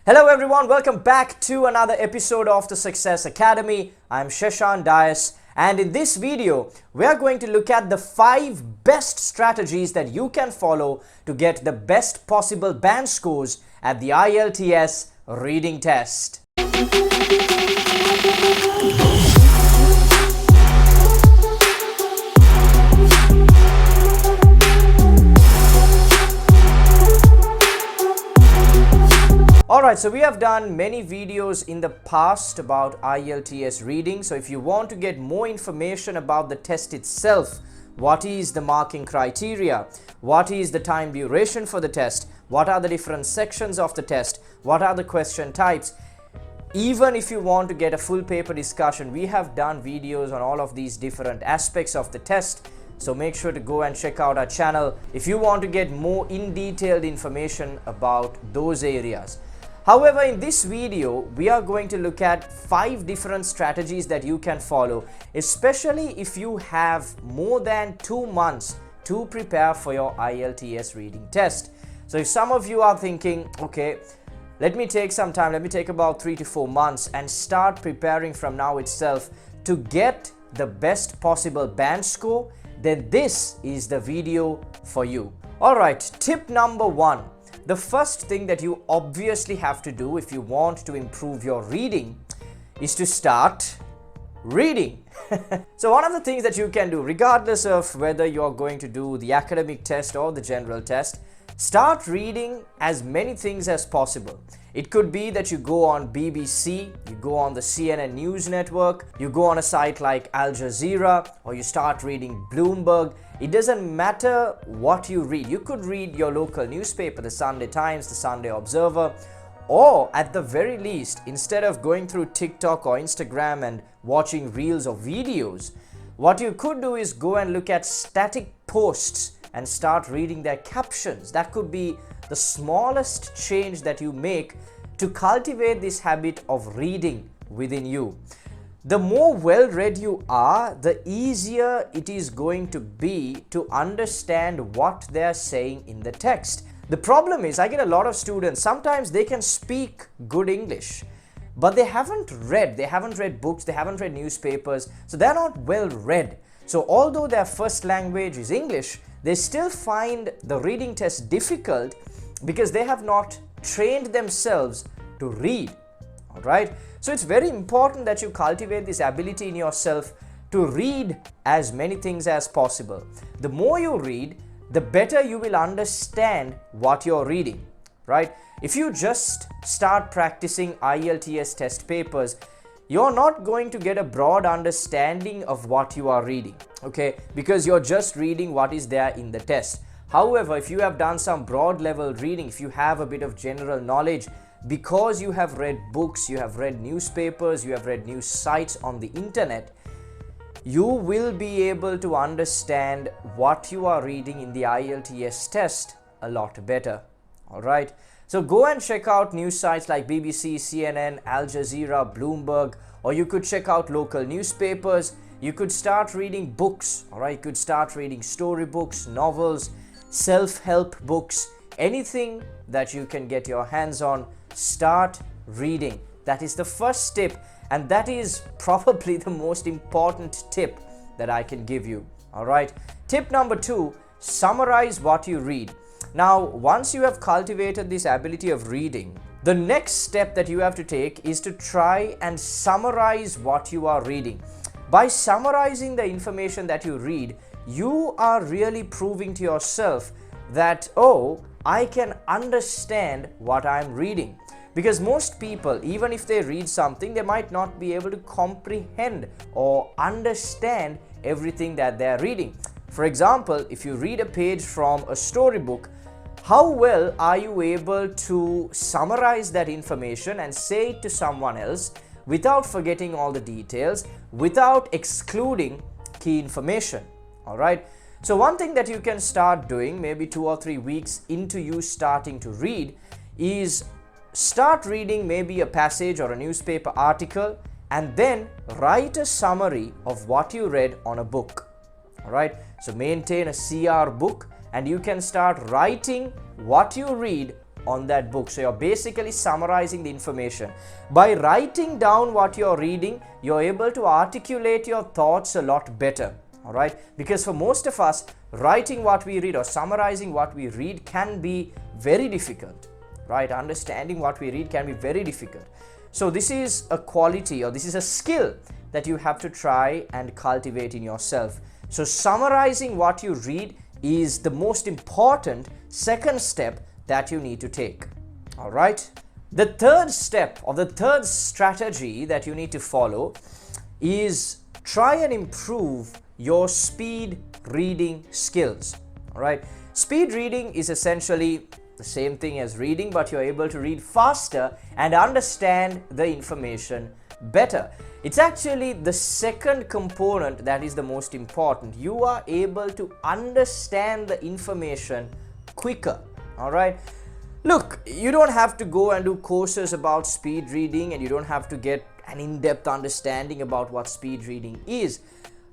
Hello everyone, welcome back to another episode of the Success Academy. I'm Shashan Dias, and in this video, we are going to look at the 5 best strategies that you can follow to get the best possible band scores at the IELTS Reading Test. Alright, so we have done many videos in the past about IELTS reading. So if you want to get more information about the test itself, what is the marking criteria, what is the time duration for the test, what are the different sections of the test, what are the question types, even if you want to get a full paper discussion, we have done videos on all of these different aspects of the test. So make sure to go and check out our channel if you want to get more in-detailed information about those areas. However, in this video, we are going to look at 5 different strategies that you can follow, especially if you have more than 2 months to prepare for your IELTS reading test. So if some of you are thinking, okay, let me take some time, let me take about 3 to 4 months and start preparing from now itself to get the best possible band score, then this is the video for you. Alright, tip number 1. The first thing that you obviously have to do if you want to improve your reading is to start reading. So one of the things that you can do, regardless of whether you're going to do the academic test or the general test, start reading as many things as possible. It could be that you go on BBC, you go on the CNN News Network, you go on a site like Al Jazeera, or you start reading Bloomberg. It doesn't matter what you read. You could read your local newspaper, the Sunday Times, the Sunday Observer, or at the very least, instead of going through TikTok or Instagram and watching reels or videos, what you could do is go and look at static posts and start reading their captions. That could be the smallest change that you make to cultivate this habit of reading within you. The more well-read you are, the easier it is going to be to understand what they're saying in the text. The problem is, I get a lot of students, sometimes they can speak good English, but they haven't read books, they haven't read newspapers, so they're not well read. So although their first language is English, they still find the reading test difficult because they have not trained themselves to read. Alright? So it's very important that you cultivate this ability in yourself to read as many things as possible. The more you read, the better you will understand what you're reading. Right? If you just start practicing IELTS test papers, you're not going to get a broad understanding of what you are reading, okay? Because you're just reading what is there in the test. However, if you have done some broad level reading, if you have a bit of general knowledge, because you have read books, you have read newspapers, you have read news sites on the internet, you will be able to understand what you are reading in the IELTS test a lot better, alright? So go and check out news sites like BBC, CNN, Al Jazeera, Bloomberg, or you could check out local newspapers. You could start reading books, alright? You could start reading storybooks, novels, self-help books, anything that you can get your hands on, start reading. That is the first tip, and that is probably the most important tip that I can give you, alright? Tip number 2, summarize what you read. Now, once you have cultivated this ability of reading, the next step that you have to take is to try and summarize what you are reading. By summarizing the information that you read, you are really proving to yourself that, oh, I can understand what I'm reading. Because most people, even if they read something, they might not be able to comprehend or understand everything that they're reading. For example, if you read a page from a storybook, how well are you able to summarize that information and say it to someone else without forgetting all the details, without excluding key information? Alright? So one thing that you can start doing, maybe 2 or 3 weeks into you starting to read, is start reading maybe a passage or a newspaper article and then write a summary of what you read on a book. Alright? So maintain a CR book and you can start writing what you read on that book. So you're basically summarizing the information. By writing down what you're reading, you're able to articulate your thoughts a lot better. All right, because for most of us, writing what we read or summarizing what we read can be very difficult, right? Understanding what we read can be very difficult. So this is a quality, or this is a skill that you have to try and cultivate in yourself. So summarizing what you read is the most important second step that you need to take. All right. The third step, or the third strategy that you need to follow, is try and improve your speed reading skills. All right. Speed reading is essentially the same thing as reading, but you're able to read faster and understand the information better. It's actually the second component that is the most important. You are able to understand the information quicker. All right. Look, you don't have to go and do courses about speed reading, and you don't have to get an in-depth understanding about what speed reading is.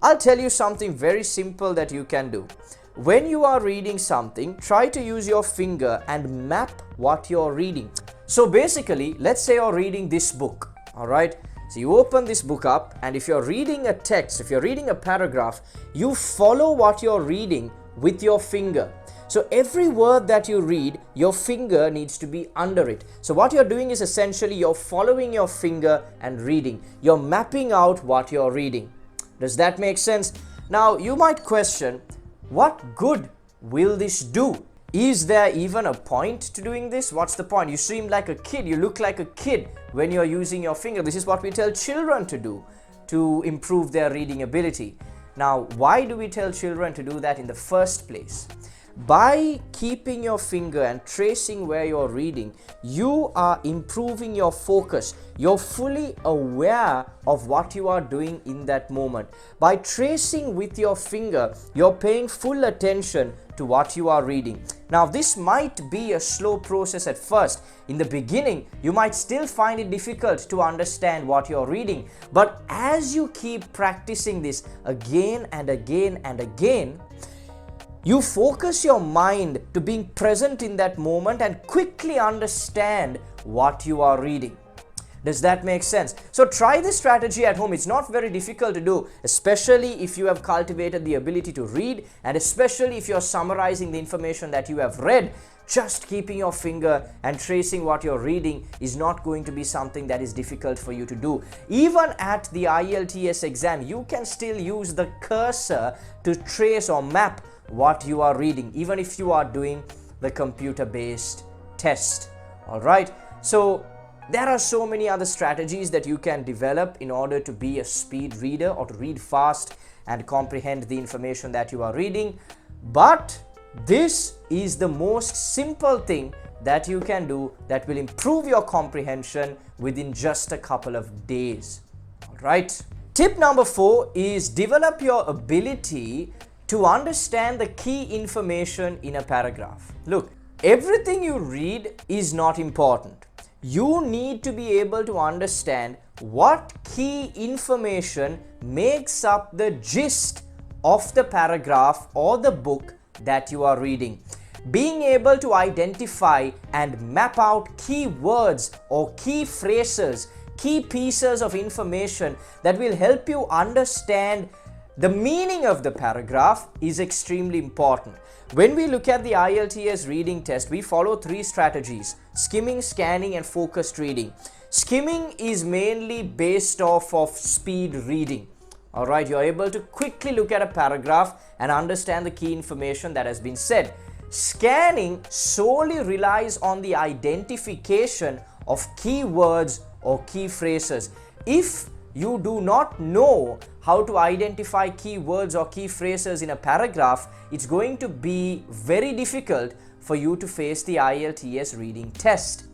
I'll tell you something very simple that you can do. When you are reading something, try to use your finger and map what you're reading. So basically, let's say you're reading this book, all right? So you open this book up, and if you're reading a text, if you're reading a paragraph, you follow what you're reading with your finger. So every word that you read, your finger needs to be under it. So what you're doing is essentially you're following your finger and reading. You're mapping out what you're reading. Does that make sense? Now, you might question, what good will this do? Is there even a point to doing this? What's the point? You seem like a kid. You look like a kid when you're using your finger. This is what we tell children to do to improve their reading ability. Now, why do we tell children to do that in the first place? By keeping your finger and tracing where you're reading, you are improving your focus. You're fully aware of what you are doing in that moment. By tracing with your finger, you're paying full attention to what you are reading. Now, this might be a slow process at first. In the beginning, you might still find it difficult to understand what you're reading. But as you keep practicing this again and again and again, you focus your mind to being present in that moment and quickly understand what you are reading. Does that make sense? So try this strategy at home. It's not very difficult to do, especially if you have cultivated the ability to read, and especially if you're summarizing the information that you have read. Just keeping your finger and tracing what you're reading is not going to be something that is difficult for you to do. Even at the IELTS exam, you can still use the cursor to trace or map what you are reading, even if you are doing the computer-based test. All right. So there are so many other strategies that you can develop in order to be a speed reader or to read fast and comprehend the information that you are reading. But this is the most simple thing that you can do that will improve your comprehension within just a couple of days. All right. Tip number 4 is develop your ability to understand the key information in a paragraph. Look, everything you read is not important. You need to be able to understand what key information makes up the gist of the paragraph or the book that you are reading. Being able to identify and map out key words or key phrases, key pieces of information that will help you understand the meaning of the paragraph is extremely important. When we look at the IELTS reading test, we follow 3 strategies: skimming, scanning, and focused reading. Skimming is mainly based off of speed reading. All right, you're able to quickly look at a paragraph and understand the key information that has been said. Scanning solely relies on the identification of key words or key phrases. If you do not know how to identify key words or key phrases in a paragraph, it's going to be very difficult for you to face the IELTS reading test.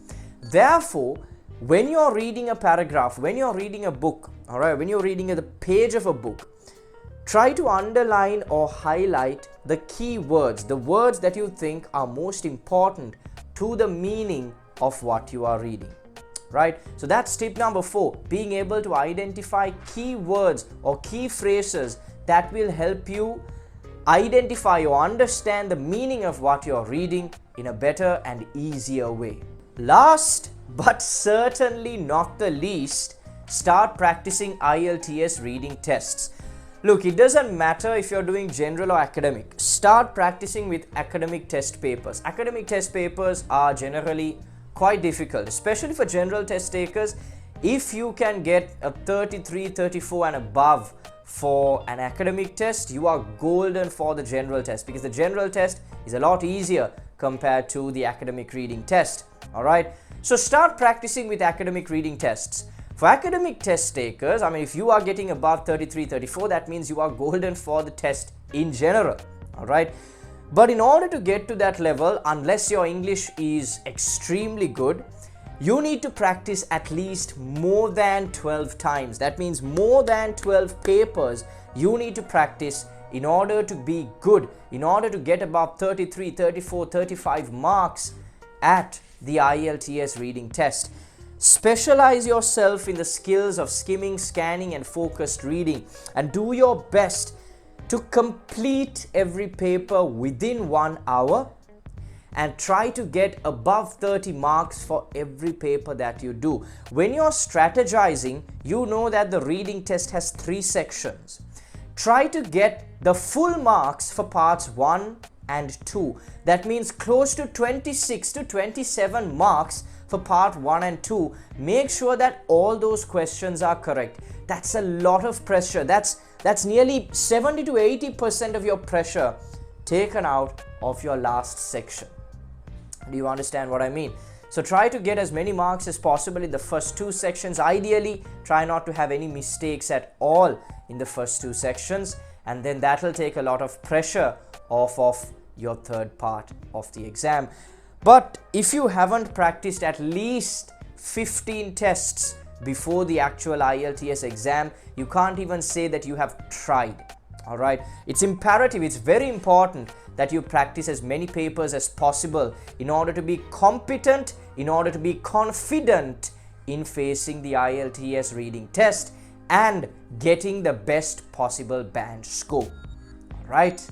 Therefore, when you're reading a paragraph, when you're reading a book, all right, when you're reading the page of a book, try to underline or highlight the key words, the words that you think are most important to the meaning of what you are reading. Right? So that's tip number 4, being able to identify key words or key phrases that will help you identify or understand the meaning of what you're reading in a better and easier way. Last but certainly not the least, start practicing IELTS reading tests. Look, it doesn't matter if you're doing general or academic. Start practicing with academic test papers. Academic test papers are generally quite difficult, especially for general test takers. If you can get a 33, 34 and above for an academic test, you are golden for the general test, because the general test is a lot easier compared to the academic reading test. Alright, so start practicing with academic reading tests. For academic test takers, I mean, if you are getting above 33, 34, that means you are golden for the test in general. Alright, but in order to get to that level, unless your English is extremely good, you need to practice at least more than 12 times. That means more than 12 papers you need to practice in order to be good, in order to get above 33, 34, 35 marks at the IELTS reading test. Specialize yourself in the skills of skimming, scanning and focused reading, and do your best to complete every paper within 1 hour, and try to get above 30 marks for every paper that you do. When you're strategizing, you know that the reading test has 3 sections. Try to get the full marks for parts 1 and 2. That means close to 26 to 27 marks for part 1 and 2. Make sure that all those questions are correct. That's a lot of pressure. That's nearly 70 to 80% of your pressure taken out of your last section. Do you understand what I mean? So try to get as many marks as possible in the first 2 sections. Ideally, try not to have any mistakes at all in the first 2 sections, and then that will take a lot of pressure off of your third part of the exam. But if you haven't practiced at least 15 tests before the actual IELTS exam, you can't even say that you have tried. Alright, it's imperative, it's very important that you practice as many papers as possible in order to be competent, in order to be confident in facing the IELTS reading test and getting the best possible band score. Alright.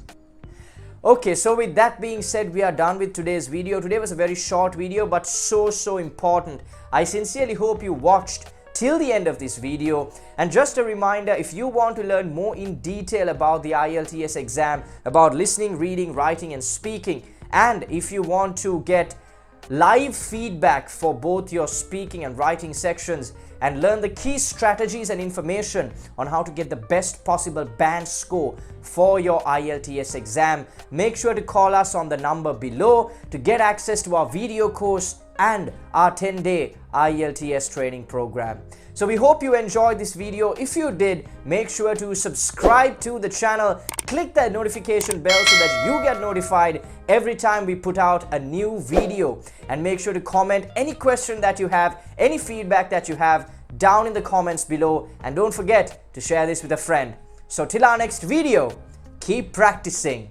Okay, so with that being said, we are done with today's video. Today was a very short video, but so important. I sincerely hope you watched till the end of this video. And just a reminder, if you want to learn more in detail about the IELTS exam, about listening, reading, writing and speaking, and if you want to get live feedback for both your speaking and writing sections and learn the key strategies and information on how to get the best possible band score for your IELTS exam, make sure to call us on the number below to get access to our video course and our 10-day IELTS training program. So we hope you enjoyed this video. If you did, make sure to subscribe to the channel, click that notification bell so that you get notified every time we put out a new video, and make sure to comment any question that you have, any feedback that you have down in the comments below, and don't forget to share this with a friend. So till our next video, keep practicing.